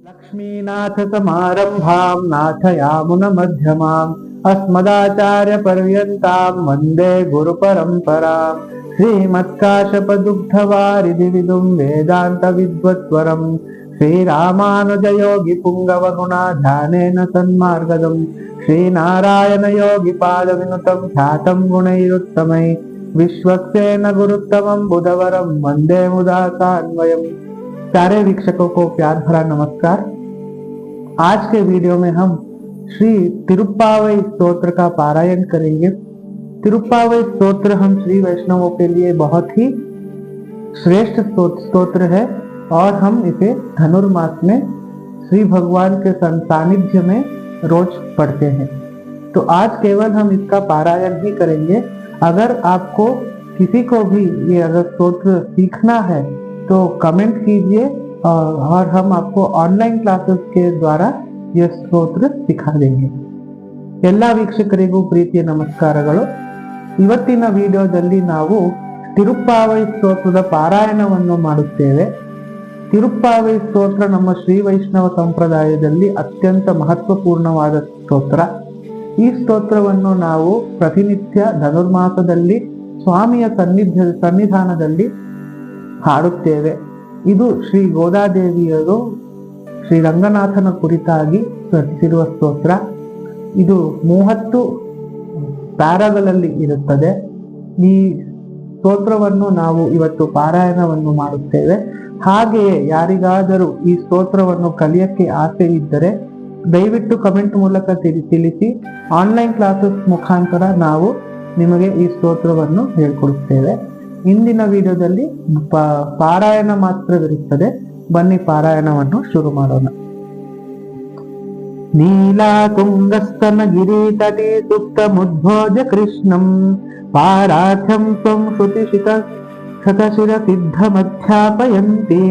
लक्ष्मीनाथ समारंभां नाथयामुनमध्यमाम् अस्मदाचार्यपर्यन्तां वन्दे गुरुपरम्पराम् श्रीमत्काश्यपदुग्धवारिधिविदुं वेदान्तविद्वत्वरम् श्रीरामानुजयोगिपुङ्गवगुणाध्यानेन सन्मार्गदम् श्रीनारायणयोगिपादविनुतं ख्यातं गुणैरुत्तमै विश्वक्सेन गुरुत्तमं बुधवरं वन्दे मुदा सान्वयम्। सारे वीक्षकों को प्यार भरा नमस्कार। आज के वीडियो में हम श्री तिरुप्पावई स्तोत्र का पारायण करेंगे। तिरुप्पावई स्तोत्र हम श्री वैष्णवों के लिए बहुत ही श्रेष्ठ स्तोत्र है और हम इसे धनुर्मास में श्री भगवान के सानिध्य में रोज पढ़ते हैं। तो आज केवल हम इसका पारायण ही करेंगे। अगर आपको किसी को भी ये अगर स्तोत्र सीखना है तो कमेंट कीजिए और हम आपको ऑनलाइन क्लासेस के द्वारा यह ಸ್ತೋತ್ರ ಸಿಖಾ देंगे। ಎಲ್ಲ ವೀಕ್ಷಕರಿಗೂ ಪ್ರೀತಿಯ ನಮಸ್ಕಾರಗಳು। ಇವತ್ತಿನ ವಿಡಿಯೋದಲ್ಲಿ ನಾವು ತಿರುಪ್ಪಾವೈ ಸ್ತೋತ್ರದ ಪಾರಾಯಣವನ್ನು ಮಾಡುತ್ತೇವೆ। ತಿರುಪ್ಪಾವೈ ಸ್ತೋತ್ರ ನಮ್ಮ ಶ್ರೀ ವೈಷ್ಣವ ಸಂಪ್ರದಾಯದಲ್ಲಿ ಅತ್ಯಂತ ಮಹತ್ವಪೂರ್ಣವಾದ ಸ್ತೋತ್ರ। ಈ ಸ್ತೋತ್ರವನ್ನು ನಾವು ಪ್ರತಿನಿತ್ಯ ಧನುರ್ಮಾಸದಲ್ಲಿ ಸ್ವಾಮಿಯ ಸನ್ನಿಧಾನದಲ್ಲಿ ಹಾಡುತ್ತೇವೆ। ಇದು ಶ್ರೀ ಗೋದಾದೇವಿಯರು ಶ್ರೀ ರಂಗನಾಥನ ಕುರಿತಾಗಿ ರಚಿಸಿರುವ ಸ್ತೋತ್ರ। ಇದು 30 ಪ್ಯಾರಾಗಳಲ್ಲಿ ಇರುತ್ತದೆ। ಈ ಸ್ತೋತ್ರವನ್ನು ನಾವು ಇವತ್ತು ಪಾರಾಯಣವನ್ನು ಮಾಡುತ್ತೇವೆ। ಹಾಗೆಯೇ ಯಾರಿಗಾದರೂ ಈ ಸ್ತೋತ್ರವನ್ನು ಕಲಿಯಕ್ಕೆ ಆಸೆ ಇದ್ದರೆ ದಯವಿಟ್ಟು ಕಮೆಂಟ್ ಮೂಲಕ ತಿಳಿಸಿ। ಆನ್ಲೈನ್ ಕ್ಲಾಸಸ್ ಮುಖಾಂತರ ನಾವು ನಿಮಗೆ ಈ ಸ್ತೋತ್ರವನ್ನು ಹೇಳ್ಕೊಡುತ್ತೇವೆ। ಇಂದಿನ ವಿಡಿಯೋದಲ್ಲಿ ಪಾರಾಯಣ ಮಾತ್ರವಿರುತ್ತದೆ। ಬನ್ನಿ ಪಾರಾಯಣವನ್ನು ಶುರು ಮಾಡೋಣ। ನೀಲಾ ತುಂಗಸ್ತನ ಗಿರಿ ತಟಿ ಸುಪ್ತಮುದ್ಭೋಜ ಕೃಷ್ಣಂ ಪಾರಾಥ್ಯಂ ಸ್ವಂ ಶ್ರುತಿಶಿತ ಶತಶಿರ ಸಿದ್ಧಮಧ್ಯಾಪಯಂತಿ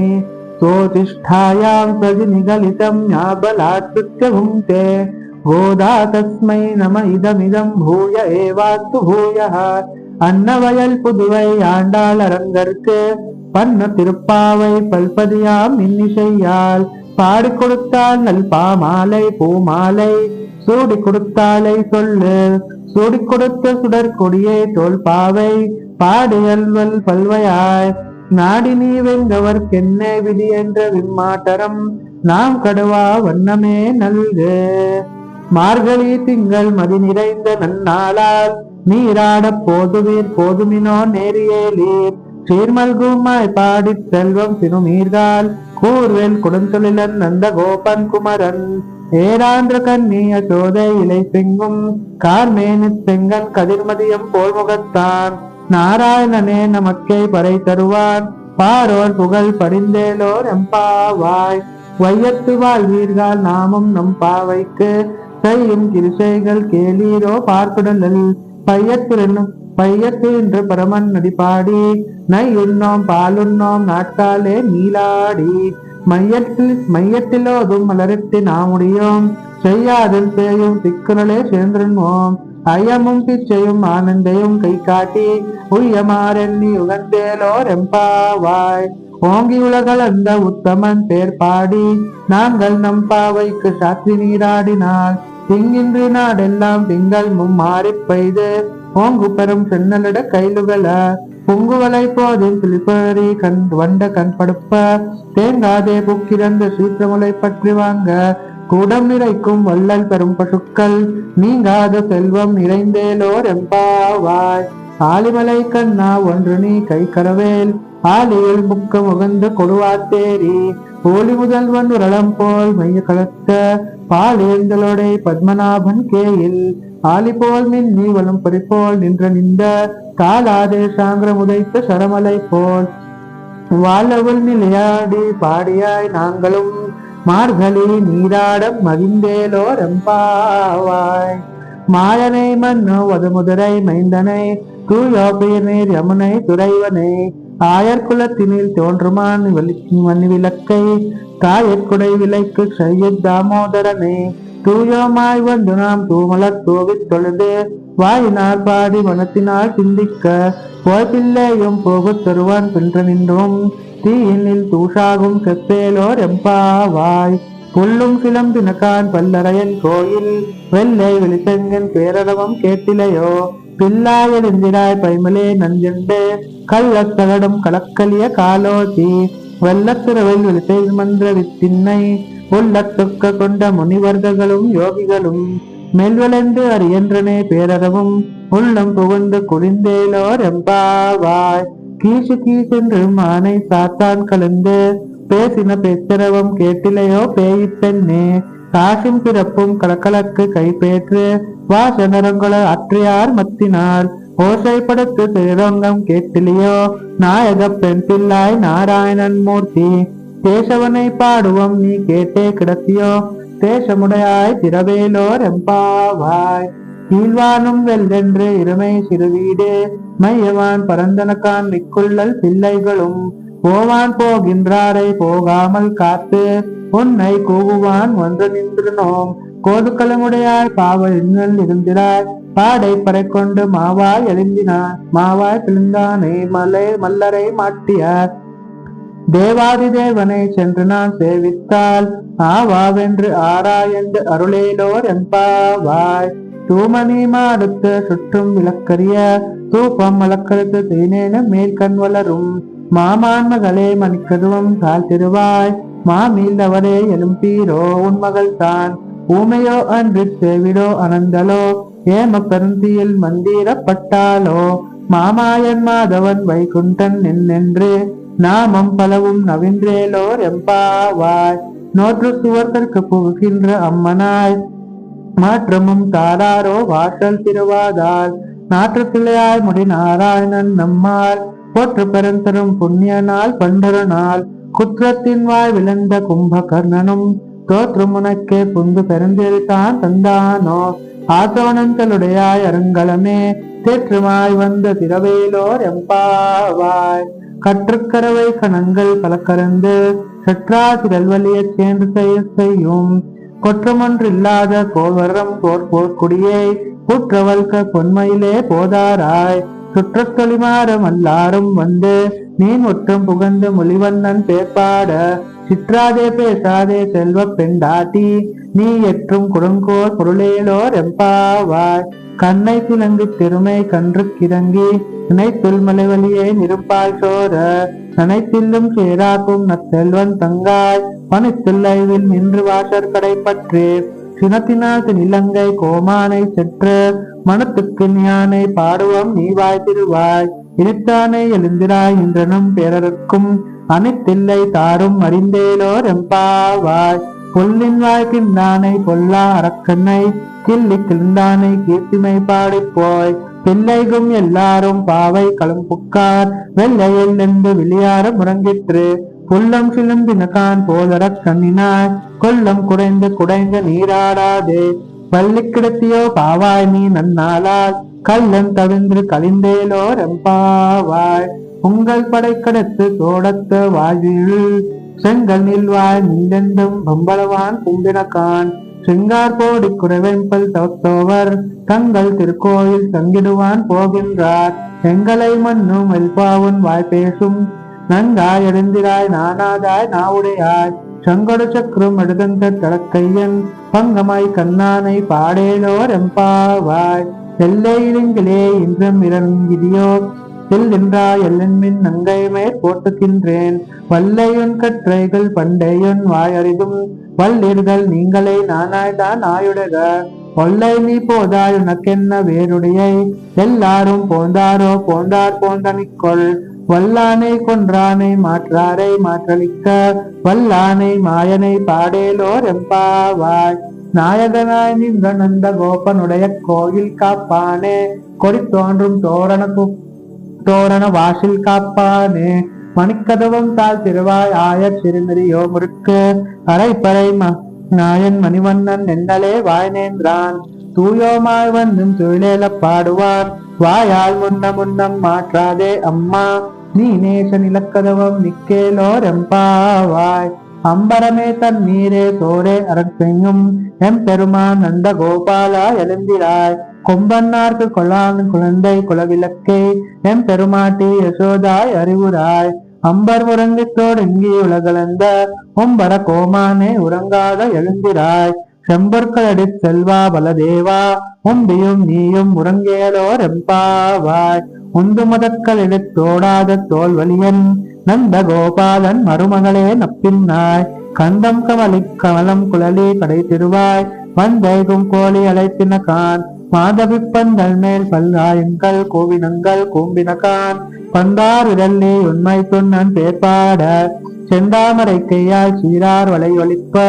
ಸೋತಿಷ್ಠಾಯಾಂ ಸಜಿ ನಿಗಲಿತಂ ಯಾಬಲಾತ್ಕೃತ್ಯ ಭುಂಕ್ತೆ ಗೋದಾ ತಸ್ಮೈ ನಮ ಇದಮಿದಂ ಭೂಯ ಏವಾಸ್ತು ಭೂಯಃ அன்னவயல் புதுவை ஆண்டாளரங்கற்கு பண்ண திருப்பாவை பல்பதியாம் இன்னிசையால் பாடி கொடுத்தாள் நல் பாமாலை பூமாலை சூடி கொடுத்தாலை சொல்லு சூடி கொடுத்த சுடற்கொடியை தோல் பாவை பாடியல்வல் பல்வையாய் நாடி நீ வெங்கவர்க்கென்ன விதி என்ற விம்மாட்டரம் நாம் கடுவா வண்ணமே நல்கு மார்கழி திங்கள் மதி நிறைந்த நன்னாளால் நீராட போதுவீர் போதுமினோ நேரியேலீர் சீர்மல்குமாய் பாடி செல்வம் சிறுமீர்கால் கூர்வேல் கொடுந்தொழிலன் நந்த கோபன் குமரன் ஏராந்திர கண்ணிய சோதை இலை செங்கும் கார்மேனி செங்கன் கதிர்மதியம் போல் முகத்தான் நாராயணனே நமக்கே பறை தருவான் பாரோர் புகழ் படிந்தேலோர் எம்பாவாய் வையத்து வாழ்வீர்கள் நாமும் நம் பாவைக்கு செய்யும் கிருஷைகள் கேளீரோ பார்க்குடலில் பையத்து என்று பரமன் நடிப்பாடி நை உண்ணோம் பாலுண்ணோம் நாட்காலே நீலாடி மையத்திலோதும் மலரிட்டு நாமுடியோம் செய்யாதில் செய்யும் திக்குறளே சேர்ந்திருவோம் ஐயமும் பிச்சையும் ஆனந்தையும் கை காட்டி உய்யமாறெண்ணி உகந்தேலோர் எம்பாவாய் ஓங்கி உலகளந்த உத்தமன் பேர் பாடி நாங்கள் நம் பாவைக்கு சாற்றி நீராடினால் திங்கின்றி நாடெல்லாம் திங்கள் மாறி பெய்து ஓங்கு பெரும் சென்னலிட கைலுகள பொங்குவலை போதில் பிளிப்பறி வண்ட கண் படுப்ப தேங்காதே புக்கிரந்த சீற்றமுலை பற்றி வாங்க கூடம் நிறைக்கும் வள்ளல் பெரும் பசுக்கள் நீங்காத செல்வம் நிறைந்தேலோர் எம்பாவாய் ஆலிமலை கண்ணா ஒன்று நீ கை கரவேல் ஆலியில் முக்க முகந்து கொடுவாத்தேரி போலி முதல்வன் உரளம் போல் மைய கலத்த பாலேந்தலோட பத்மநாபன் கேயில் ஆலி போல் மின் நீ வலம் பறிப்போல் நின்ற காலாதே சாங்கிர முதைத்த சரமலை போல் வாழவுள் நிலையாடி பாடியாய் நாங்களும் மார்கழி நீராட மகிழ்ந்தேலோர் எம்பாவாய் மாயனை மன்னோ வதமுதரை மைந்தனை தூயோபயர் நீர் யமுனை துறைவனை ஆயர்குலத்தினில் தோன்றுமான் மணி விளக்கை தாயற்குடை விலைக்கு செய்ய தாமோதரனை தூயோமாய் வந்து நாம் தூமலர் தூவித் தொழுது வாயினால் பாடி மனத்தினால் சிந்திக்க போய்பிள்ளையும் போகுத் தருவான் பின்ற நின்றும் தீயினில் தூஷாகும் செப்பேலோர் எம்பாவாய் புல்லும் சிலம்பினகான் பல்லரையன் கோயில் வெள்ளை வெளிச்செங்கன் பேரரவம் கேட்டிலையோ பில்லாய் எழுந்திராய் பைமலே நஞ்சுண்டு கள்ளத்தகடும் கலக்கலிய காலோசி வெள்ளத்திரவில் வெளிச்சை மன்ற வித்தின்னை உள்ளத்துக்க கொண்ட முனிவர்களும் யோகிகளும் மெல்வளென்று அறியன்றனே பேரறவும் உள்ளம் புகுந்து குளிந்தேலோர் எம்பாவாய் கீசு கீசென்று மானை சாத்தான் கலந்து பேசின பேச்சரவம் கேட்டிலையோ பேயிப்பெண்ணே காசும் பிறப்பும் கலக்கலக்கு கைப்பேற்று வாசனரங்குள அற்றையார் மத்தினார் ஓசைப்படுத்து திருரங்கம் கேட்டிலையோ நாயக பெண் பிள்ளாய் நாராயணன் மூர்த்தி கேசவனை பாடுவோம் நீ கேட்டே கிடத்தியோ தேசமுடையாய் திரவேலோர் எம்பாவாய் கீழ்வானும் வெல்லென்று இருமை சிறுவீடு மையவான் பரந்தனக்கான் மிக்குள்ளல் பிள்ளைகளும் போவான் போகின்றாரை போகாமல் காத்து உன்னை கூவுவான் ஒன்று நின்று நோம் கோதுக்களமுடையாய் பாவ இன்னல் இருந்திராய் பாடை பறை கொண்டு மாவாய் எழுந்தினான் மாவாய் பிழுந்தானை மல்லரை மாட்டியார் தேவாதி தேவனை சென்று நான் சேவித்தால் ஆவாவென்று ஆராயந்து அருளேலோர் எம்பாவாய் தூமணி மாடுத்து சுற்றும் விளக்கரிய தூப்பம் வழக்கறுத்து தேனேன மேல் கண் வளரும் மாமான் மகளே மணிக்கதுவம் தாழ் திருவாய் மாமீல் அவரே எழும்பீரோ உன் மகள் தான் ஊமையோ அன்று சேவிடோ அனந்தலோ ஏம பெருந்தியில் மந்திரப்பட்டாலோ மாமாயன் மாதவன் வைகுண்டன் நின்று நாமம் பலவும் நவின்றேலோர் எம்பாவாய் நோற்று சுவர்கற்கு புகுகின்ற அம்மனாய் மாற்றமும் தாராரோ வாசல் திருவாதால் நாற்றத்திலையாய் முடி நாராயணன் நம்மால் போற்று பெருந்தரும் புண்ணிய நாள் பண்டொரு நாள் குற்றத்தின் வாய் விளந்த கும்பகர்ணனும் தோற்று முனக்கே புந்து பெருந்திருத்தான் தந்தானோ ஆசவனங்களுடையாய் அருங்கலமே தேற்றுமாய் வந்த திரவேலோர் எம்பாவாய் கற்றுக்கரவை கணங்கள் கலக்கறந்து சற்றா திரல்வலிய சேர்ந்து செய்யும் கொற்றமொன்று இல்லாத கோவரம் போர்க்குடியை புற்றவல்க பொன்மையிலே போதாராய் சுற்றத்தொழிமாறம் எல்லாரும் வந்து நீன் ஒற்றும் புகழ்ந்து மொழிவண்ணன் பேர்பாட சிற்றாதே பேசாதே செல்வ பெண்டாட்டி நீ எற்றும் குடுங்கோர் பொருளேலோர் எம்பாவாய் கண்ணை கிழங்கு திருமை கன்று கிறங்கி நினைத்துள் மலைவலியை நிருப்பால் சோர நனைத்தில்லும் சேராக்கும் நற்செல்வன் தங்காய் பனித்துள்ளைவில் நின்று வாசற் கடை பற்றி சினத்தினால் நிலங்கை கோமானை செற்று மனத்துக்கு ஞானை பாடுவோம் நீவாய் திருவாய் இனித்தானே எழுந்திராய் இன்றனும் பேரருக்கும் அனைத்தில்லை தாரும் அறிந்தேலோர் எம்பாவாய் பொல்லின் வாய்க்கின்றானை பொல்லா அரக்கண்ணை கிள்ளி கிழ்ந்தானை கீர்த்திமை பாடிப்போய் பிள்ளைகும் எல்லாரும் பாவை களம்புக்கார் வெள்ளையில் நின்று விளையாட முறங்கிற்று புல்லம் சிலம்பினகான் போதர கண்ணினாய் கொல்லம் குடைந்து நீராடாதே பள்ளி கிடத்தியோ பாவாய் நீ நன்னாளால் கள்ளன் தவின்று கலிந்தேலோர் எம்பாவாய் உங்கள் படை கடத்து தோடத்த வாழ்வில் செங்கல் நில்வாய் நின்றென்றும் பம்பளவான் கும்பினகான் செங்கார் போடி குறைவெம்பல் தோத்தோவர் தங்கள் திருக்கோயில் தங்கிடுவான் போகின்றார் எங்களை மண்ணும் வெல்பாவுன் வாய் பேசும் நன்காய் எழுந்திராய் நானாதாய் நாவுடையாய் சங்கடு சக்கரம் எடுதந்த தடக்கையன் பங்கமாய் கண்ணானை பாடேலோர் எம்பாவாய் எல்லையிலிங்கிலே இன்றும் இறங்கிதியோ செல்கின்றாய் எல்லன்மின் நங்கைமே போட்டுகின்றேன் வல்லையுன் கற்றைகள் பண்டையுன் வாயறிதும் வல்லிர்கள் நீங்களே நானாய்தான் ஆயுடக கொல்லை நீ போதாய் உனக்கென்ன வேறுடையை எல்லாரும் போந்தாரோ போந்தார் போந்தனிக்கொள் வல்லானை கொன்றானை மாற்றாரை மாற்றளிக்க வல்லானை மாயனை பாடேலோர் எம்பாவாய் நாயகனாய் நின்ற நந்த கோபனுடைய கோயில் காப்பானே கொடி தோன்றும் தோரண வாசில் காப்பானே மணிக்கதவம் தாழ் திருவாய் ஆயர் சிறுநெறியோ முறுக்கு அரைப்பறை நாயன் மணிவண்ணன் நென்னலே வாய்நேன்றான் தூயோமாய் வந்தும் தொழிலேல பாடுவான் வாயால் முன்னம் மாற்றாதே அம்மா நீ நேச நிலக்கதவம் நிக்கேலோர் எம்பாவாய் அம்பரமே தண்ணீரே சோரே அரசெங்கும் எம் பெருமான் நந்த கோபாலா எழுந்திராய் கொம்பன்னார்க்கு கொலான் குழந்தை குலவிளக்கே எம் பெருமாட்டி யசோதாய் அறிவுராய் அம்பர் உறங்கித்தோடுங்கி உலகளந்த ஒம்பர கோமானே உறங்காத எழுந்திராய் செம்பொற்களடி செல்வா பலதேவா உம்பியும் நீயும் உறங்கேலோர் எம்பாவாய் உந்து முதற்களிடத்தோடாத தோல்வலியன் நந்த கோபாலன் மருமகளே நப்பின்னாய் கந்தம் கமலம் குழலி கடை திருவாய் வந்தைகும் கோழி அழைத்தின கான் மாதவிப்பந்தல் மேல் பல்லாயங்கள் கோவினங்கள் கூம்பினகான் பந்தார் விரல்லி உண்மை சொன்னன் பேர்பாட செந்தாமரை கையால் சீரார் வளை ஒலிப்ப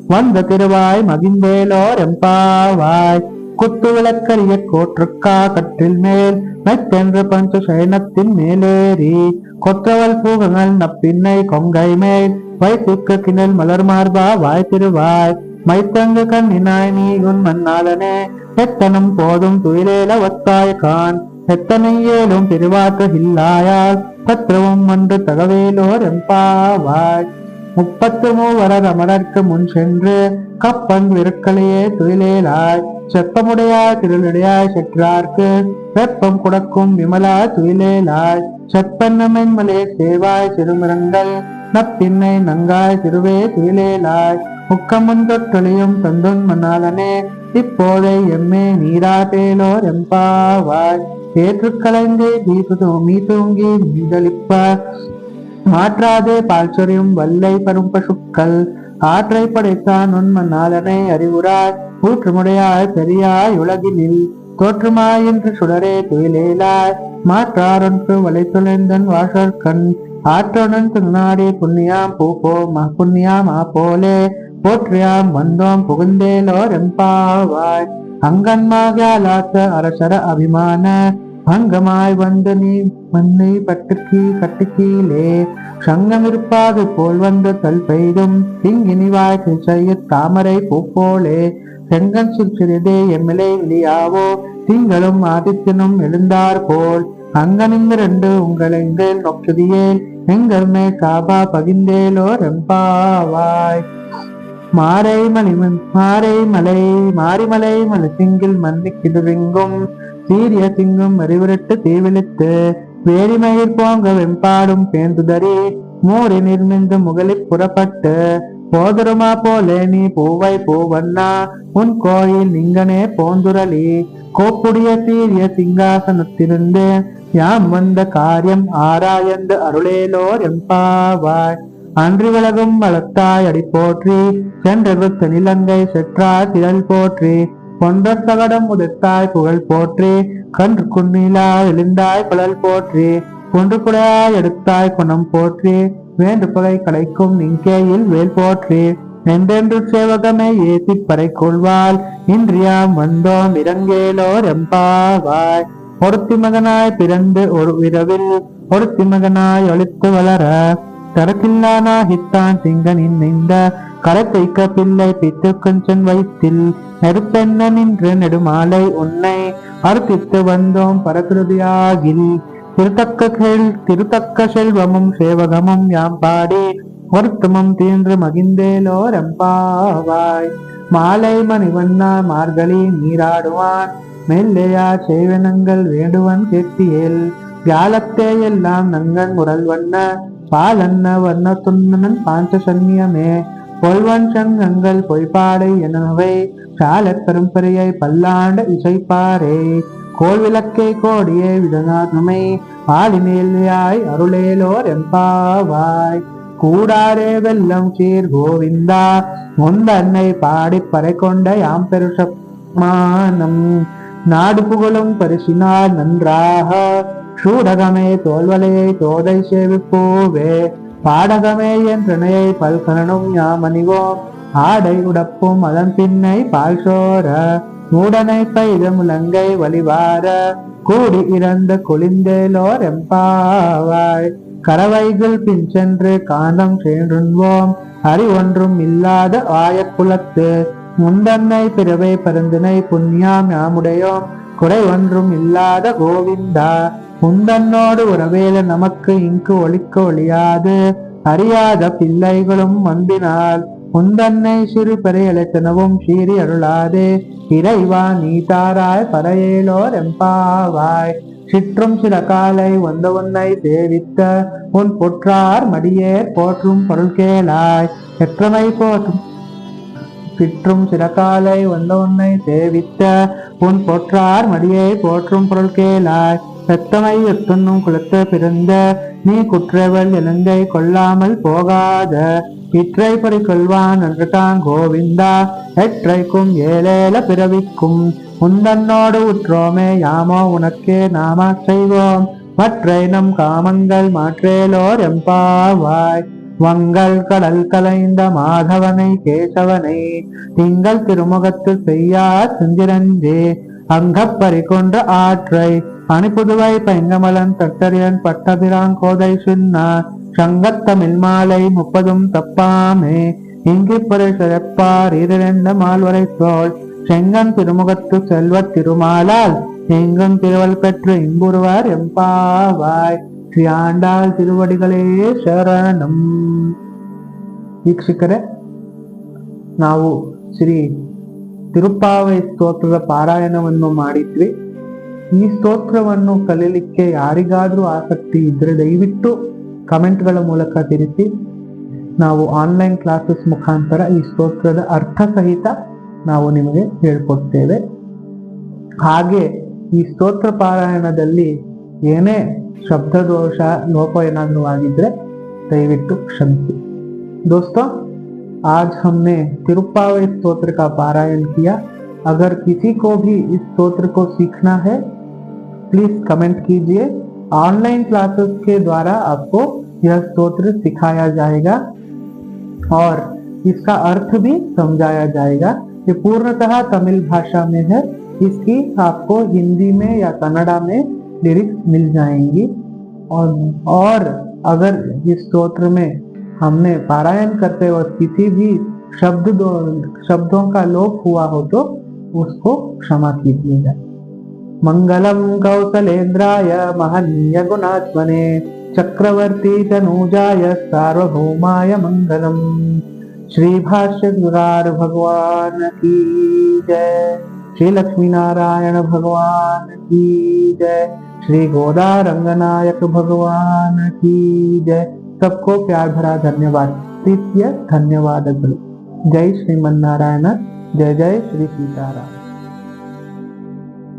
வந்த திருவாய் மகிழ்ந்தேலோர் எம்பாவாய் குத்து விளக்கரிய கோற்றுக்கா கற்றில் மேல் மெத்தென்று பஞ்ச சயனத்தின் மேலேறி கொற்றவள் பூகங்கள் நப்பின்னை கொங்கை மேல் வைத்துக்கு கிணல் மலர் மார்பா வாய் திருவாய் மைத்தங்கு கண்ணினாய் நீ உன் மன்னாளனே எத்தனும் போதும் துயிலேல ஒத்தாய கான் எத்தனை ஏலும் திருவாற்று இல்லாயால் பத்திரவும் ஒன்று தகவேலோர் எம்பாவாய் 33 அமரர்க்கு முன் சென்று கப்பன் விருக்களையே துயிலேலாய் செப்பமுடையாய் திருளுடையாய் செற்றார்க்கு வெப்பம் குடக்கும் விமலா துயிலேலாய் செப்பன்னமென்மலே சேவாய் சிறுமிரங்கள் நப்பின்னை நங்காய் திருவே துயிலேலாய் முக்கமுன் தொட்டொழியும் தந்துன் மன்னாலனே இப்போதை எம்மே நீராட்டேலோர் எம்பாவாய் ஏற்று கலைந்தே மீ தூங்கி மீதளிப்ப மாற்றாதே பால் சொரியும் வல்லை பரும் பசுக்கள் ஆற்றை படைத்தான் உன்மன்னாலனை அறிவுராய் ஊற்றுமுடையாய் பெரியாய் உலகினில் தோற்றுமாய் என்று சுடரே துயிலேலாய் மாற்றாரொன்று வலை துளைந்தன் வாசற்கண் ஆற்றோடன் திருநாடி புண்ணியாம் புண்ணியாமா போலே போற்றியாம் வந்தோம் புகுந்தேலோர் எம்பாவாய் அங்கன்மாகாலாத்த அரசர அபிமான அங்கமாய் வந்து நீ மண்ணை கட்டுக்கீழே சங்கம் இருப்பாது போல் வந்து தல் பெய்தும் திங்கினிவாய் செய்ய தாமரை பூப்போலே செங்கன் சிறிதே எம்மிலே விழியாவோ திங்களும் ஆதித்தனும் எழுந்தார் போல் அங்கனிந்திரண்டு உங்களெங்கள் நொக்குதியேல் எங்கள் மே காபா பகிந்தேலோர் எம்பாவாய் மாரிமலை மலை திங்கில் மண்ணி கிடுவிங்கும் சீரிய திங்கும் அறிவுரட்டு தீவிழித்து வேரிமயிர் போங்க வெம்பாடும் பேந்துதறி மூறி நிர்மிந்து முகலில் புறப்பட்டு போதருமா போலே நீ பூவை பூவண்ணா உன் கோயில் நீங்கனே போந்துரலி கோப்புடைய சீரிய சிங்காசனத்திலிருந்து யாம் வந்த காரியம் ஆராயந்து அருளேலோர் எம்பாவாய் அன்றி விலகும் வளர்த்தாய் அடி போற்றி சென்றெடுத்த நிலங்கை செற்றாய் திரள் போற்றி பொன்ற சகடம் உதிர்த்தாய் புகழ் போற்றி கன்று குன்னிலா எழுந்தாய் குழல் போற்றி ஒன்று குடையாய் எடுத்தாய் குணம் போற்றி வேண்டு பகை கலைக்கும் நிங்கேயில் வேல் போற்றி என்றென்று சேவகமே ஏத்தி பறை கொள்வாள் இன்றியாம் வந்தோம் இறங்கேலோர் எம்பாவாய் ஒருத்தி மகனாய் பிறந்து ஒரு இரவில் ஒருத்தி மகனாய் ஒழித்து வளர தரத்தில்லானா ஹித்தான் சிங்கனின் நெய்ந்த கரத்தைக்க பிள்ளை பித்து கொஞ்சன் வயிற்றில் நெருப்பென்ன நின்று நெடுமாலை உன்னை அர்ப்பித்து வந்தோம் பரகிருதியாகில் திருத்தக்க செல்வமும் சேவகமும் யாம் பாடி வருத்தமும் தீன்று மகிழ்ந்தேலோர் எம்பாவாய் மாலை மணிவண்ணா மார்கழி நீராடுவான் மெல்லையா செய்வனங்கள் வேண்டுவன் கேட்டியேல் வியாழத்தே எல்லாம் நங்கன் முரல் வண்ண பாலன்ன வர்ண துண்ணன் பாஞ்ச சன்னியமே பொல்வன் சங்கங்கள் பொய்பாடை எனவை சால பெரும்பெரியை பல்லாண்ட இசைப்பாரே கோல் விளக்கே கோடியே விதநாதமை பாலினேயாய் அருளேலோர் எம்பாவாய் கூடாரே வெல்லம் சீர் கோவிந்தா முந்தன்னை பாடி பறை கொண்ட யாம் பெருசமானம் நாடு புகழும் பரிசினால் நன்றாக சூடகமே தோல்வலையை தோதை சேவிப்போவே பாடகமே என்றனையை பல்கலனும் யாமணிவோம் ஆடை உடப்பும் அதன் பின்னை பால் சோர மூடனை பெய்த முழங்கை வழிவார கூடி இறந்த கொளிந்தேலோர் எம்பாவாய் கரவைகள் பின் சென்று காந்தம் சென்றுவோம் அறிவொன்றும் இல்லாத ஆயக்குலத்து முந்தன்னை பிறவை பருந்தினை புண்ணியாம் யாமுடையோம் குறை ஒன்றும் இல்லாத கோவிந்தா உந்தன்னோடு உறவேல நமக்கு இங்கு ஒழிக்க ஒழியாது அறியாத பிள்ளைகளும் வந்தினால் உந்தன்னை சிறு பெறையழைத்தனவும் சீறி அருளாதே இறைவா நீ தாராய் பறையேலோர் எம்பாவாய் சிற்றும் சில காலை வந்த உன்னை சேவித்த உன் பொற்றார் மடியே போற்றும் பொருள் கேளாய் எற்றமை போற்றும் சிற்றும் சில காலை வந்த உன்னை சேவித்த உன் பொற்றார் மடியை போற்றும் பொருள் கேளாய் பெத்தமை எத்துண்ணும் குலத்து பிறந்த நீ குற்றவள் இலங்கை கொள்ளாமல் போகாத இற்றை பறிக்கொள்வான் என்று தான் கோவிந்தா எற்றைக்கும் ஏழேல பிறவிக்கும் உந்தன்னோடு உற்றோமே யாமோ உனக்கே நாம செய்வோம் மற்றை நம் காமங்கள் மாற்றேலோர் எம்பாவாய் வங்கள் கடல் கலைந்த மாதவனை கேசவனை திங்கள் திருமுகத்து செய்யா செஞ்சிரஞ்சே அங்கப்பறி கொன்ற ஆற்றை அணிப்புதுவை பைங்கமலன் தட்டரியன் பட்டபிராங்கோதை சின்ன சங்கத்தமிழ் மாலை 30 தப்பாமே இங்கிப்பறை சிறப்பார் இரண்ட மால்வரை சோழ் செங்கன் திருமுகத்து செல்வ திருமாலால் எங்கும் திருவள் பெற்று இன்புறுவார் எம்பாவாய் ಶ್ರೀ ಆಂಡಾಳ್ ತಿರುವಡಿಗಳೇ ಶರಣಂ. ವೀಕ್ಷಕರೇ, ನಾವು ಶ್ರೀ ತಿರುಪ್ಪಾವೈ ಸ್ತೋತ್ರದ ಪಾರಾಯಣವನ್ನು ಮಾಡಿದ್ವಿ. ಈ ಸ್ತೋತ್ರವನ್ನು ಕಲಿಯಲಿಕ್ಕೆ ಯಾರಿಗಾದ್ರೂ ಆಸಕ್ತಿ ಇದ್ರೆ ದಯವಿಟ್ಟು ಕಮೆಂಟ್ಗಳ ಮೂಲಕ ತಿಳಿಸಿ. ನಾವು ಆನ್ಲೈನ್ ಕ್ಲಾಸಸ್ ಮುಖಾಂತರ ಈ ಸ್ತೋತ್ರದ ಅರ್ಥ ಸಹಿತ ನಾವು ನಿಮಗೆ ಹೇಳ್ಕೊಡ್ತೇವೆ. ಹಾಗೆ ಈ ಸ್ತೋತ್ರ ಪಾರಾಯಣದಲ್ಲಿ ಏನೇ शब्ददोष लोप ಏನಾದರೂ ಆಗಿದ್ರೆ दयविಟ್ಟು क्षमिಸಿ. दोस्तों, आज हमने तिरुप्पावै स्तोत्र का पारायण किया. अगर किसी को भी इस स्तोत्र को सीखना है प्लीज कमेंट कीजिए. ऑनलाइन क्लासेस के द्वारा आपको यह स्तोत्र सिखाया जाएगा और इसका अर्थ भी समझाया जाएगा. ये पूर्णतः तमिल भाषा में है. इसकी आपको हिंदी में या कन्नड़ा में लिरिक्स मिल जाएंगी. और अगर इस स्तोत्र में हमने पारायण करते वक्त किसी भी शब्दों का लोप हुआ हो तो उसको क्षमा कीजिएगा. मंगलम कौसलेन्द्राय महनीय गुणात्मने चक्रवर्ती तनूजाय सार्वभौमाय मंगलम. श्री भाष्यकार भगवान की जय. श्री लक्ष्मी नारायण भगवान की जय. श्री गोदा रंगनायक भगवान की जय. सबको प्यार भरा धन्यवाद. प्रीतिय धन्यवाद. जय श्रीमन्नारायण. जय जय श्री सीताराम.